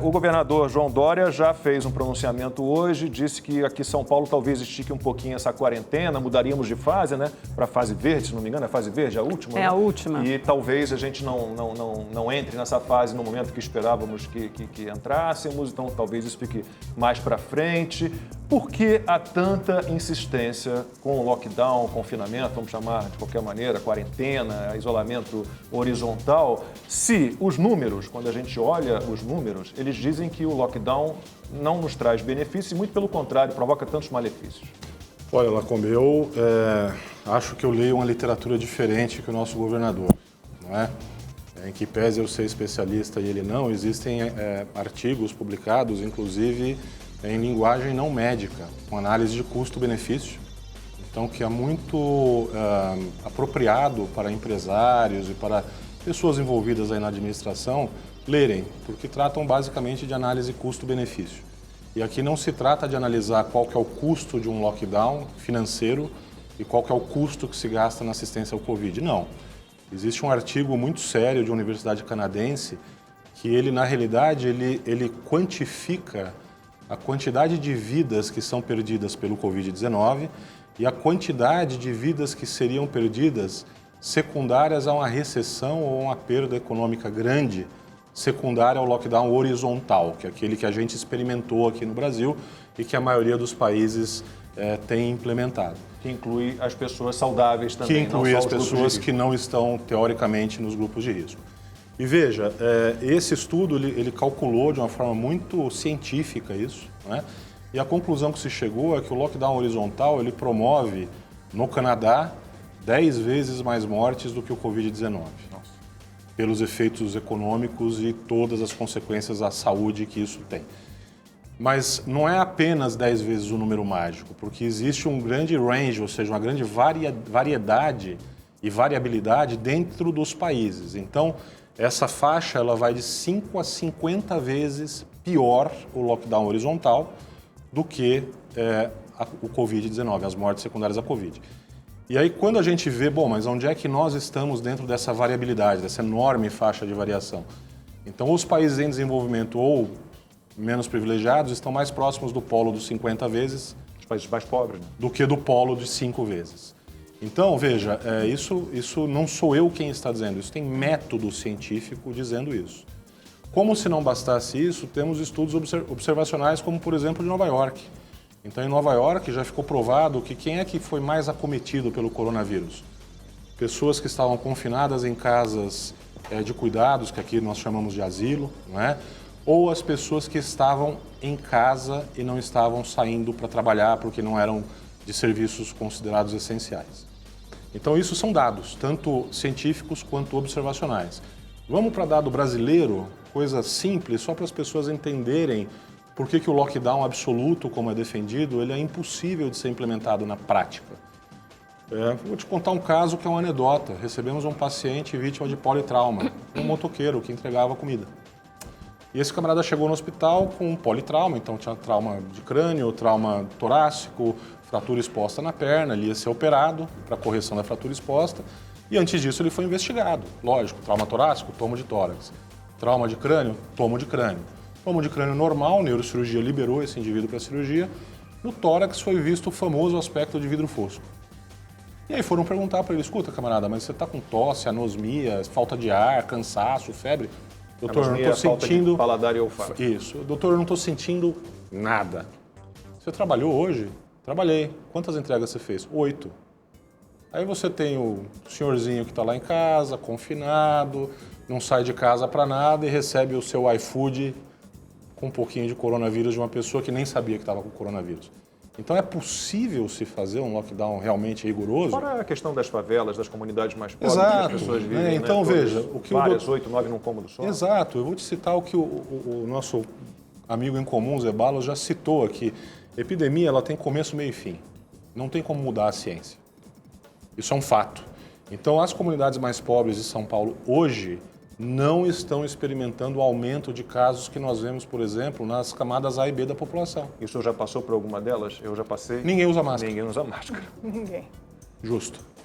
O governador João Dória já fez um pronunciamento hoje, disse que aqui em São Paulo talvez estique um pouquinho essa quarentena, mudaríamos de fase, né? Para a fase verde, se não me engano, é a fase verde, a última? É né? a última. E talvez a gente não entre nessa fase no momento que esperávamos que entrássemos, então talvez isso fique mais para frente. Por que há tanta insistência com o lockdown, confinamento, vamos chamar de qualquer maneira, quarentena, isolamento horizontal, se os números, quando a gente olha os números, eles dizem que o lockdown não nos traz benefícios e, muito pelo contrário, provoca tantos malefícios? Olha, Lacombe, eu acho que eu leio uma literatura diferente que o nosso governador, não é? Em que pese eu ser especialista e ele não, existem artigos publicados, inclusive em linguagem não médica, com análise de custo-benefício, então que é muito apropriado para empresários e para pessoas envolvidas aí na administração lerem, porque tratam basicamente de análise custo-benefício. E aqui não se trata de analisar qual que é o custo de um lockdown financeiro e qual que é o custo que se gasta na assistência ao Covid. Não. Existe um artigo muito sério de uma universidade canadense que ele, na realidade, ele quantifica a quantidade de vidas que são perdidas pelo Covid-19 e a quantidade de vidas que seriam perdidas secundárias a uma recessão ou uma perda econômica grande secundária ao lockdown horizontal, que é aquele que a gente experimentou aqui no Brasil e que a maioria dos países tem implementado. Que inclui as pessoas saudáveis também, que inclui não as só os grupos de pessoas risco. que não estão, teoricamente, nos grupos de risco. E veja, esse estudo ele calculou de uma forma muito científica isso, né? E a conclusão que se chegou é que o lockdown horizontal ele promove, no Canadá, 10 vezes mais mortes do que o Covid-19. Pelos efeitos econômicos e todas as consequências à saúde que isso tem. Mas não é apenas 10 vezes o número mágico, porque existe um grande range, ou seja, uma grande variedade e variabilidade dentro dos países. Então, essa faixa ela vai de 5 a 50 vezes pior o lockdown horizontal do que o Covid-19, as mortes secundárias à Covid. E aí, quando a gente vê, bom, mas onde é que nós estamos dentro dessa variabilidade, dessa enorme faixa de variação? Então, os países em desenvolvimento ou menos privilegiados estão mais próximos do polo dos 50 vezes Os países mais pobres, né? do que do polo de 5 vezes. Então, veja, isso não sou eu quem está dizendo, isso tem método científico dizendo isso. Como se não bastasse isso, temos estudos observacionais como, por exemplo, de Nova York. Então, em Nova York já ficou provado que quem é que foi mais acometido pelo coronavírus? Pessoas que estavam confinadas em casas de cuidados, que aqui nós chamamos de asilo, não é? Ou as pessoas que estavam em casa e não estavam saindo para trabalhar porque não eram de serviços considerados essenciais. Então, isso são dados, tanto científicos quanto observacionais. Vamos para dado brasileiro, coisa simples, só para as pessoas entenderem por que o lockdown absoluto, como é defendido, ele é impossível de ser implementado na prática. Vou te contar um caso que é uma anedota. Recebemos um paciente vítima de politrauma, um motoqueiro que entregava comida. E esse camarada chegou no hospital com politrauma, então tinha trauma de crânio, trauma torácico, fratura exposta na perna, ele ia ser operado para correção da fratura exposta. E antes disso ele foi investigado, lógico, trauma torácico, tomo de tórax. Trauma de crânio, tomo de crânio. Tomo de crânio normal, neurocirurgia liberou esse indivíduo para a cirurgia. No tórax foi visto o famoso aspecto de vidro fosco. E aí foram perguntar para ele, escuta camarada, mas você está com tosse, anosmia, falta de ar, cansaço, febre? Doutor, eu não estou sentindo... paladar e olfato. Isso. Doutor, eu não estou sentindo nada. Você trabalhou hoje? Trabalhei. Quantas entregas você fez? 8. Aí você tem o senhorzinho que está lá em casa, confinado, não sai de casa para nada e recebe o seu iFood com um pouquinho de coronavírus de uma pessoa que nem sabia que estava com coronavírus. Então é possível se fazer um lockdown realmente rigoroso? Fora a questão das favelas, das comunidades mais pobres, Exato. que as pessoas vivem, Então, né, veja, o que várias, 8, 9 num cômodo só. Exato. Eu vou te citar o que o nosso amigo em comum, Zé Balos, já citou aqui. Epidemia ela tem começo, meio e fim. Não tem como mudar a ciência. Isso é um fato. Então, as comunidades mais pobres de São Paulo hoje não estão experimentando o aumento de casos que nós vemos, por exemplo, nas camadas A e B da população. E o senhor já passou por alguma delas? Eu já passei. Ninguém usa máscara. Ninguém usa máscara. Ninguém. Justo.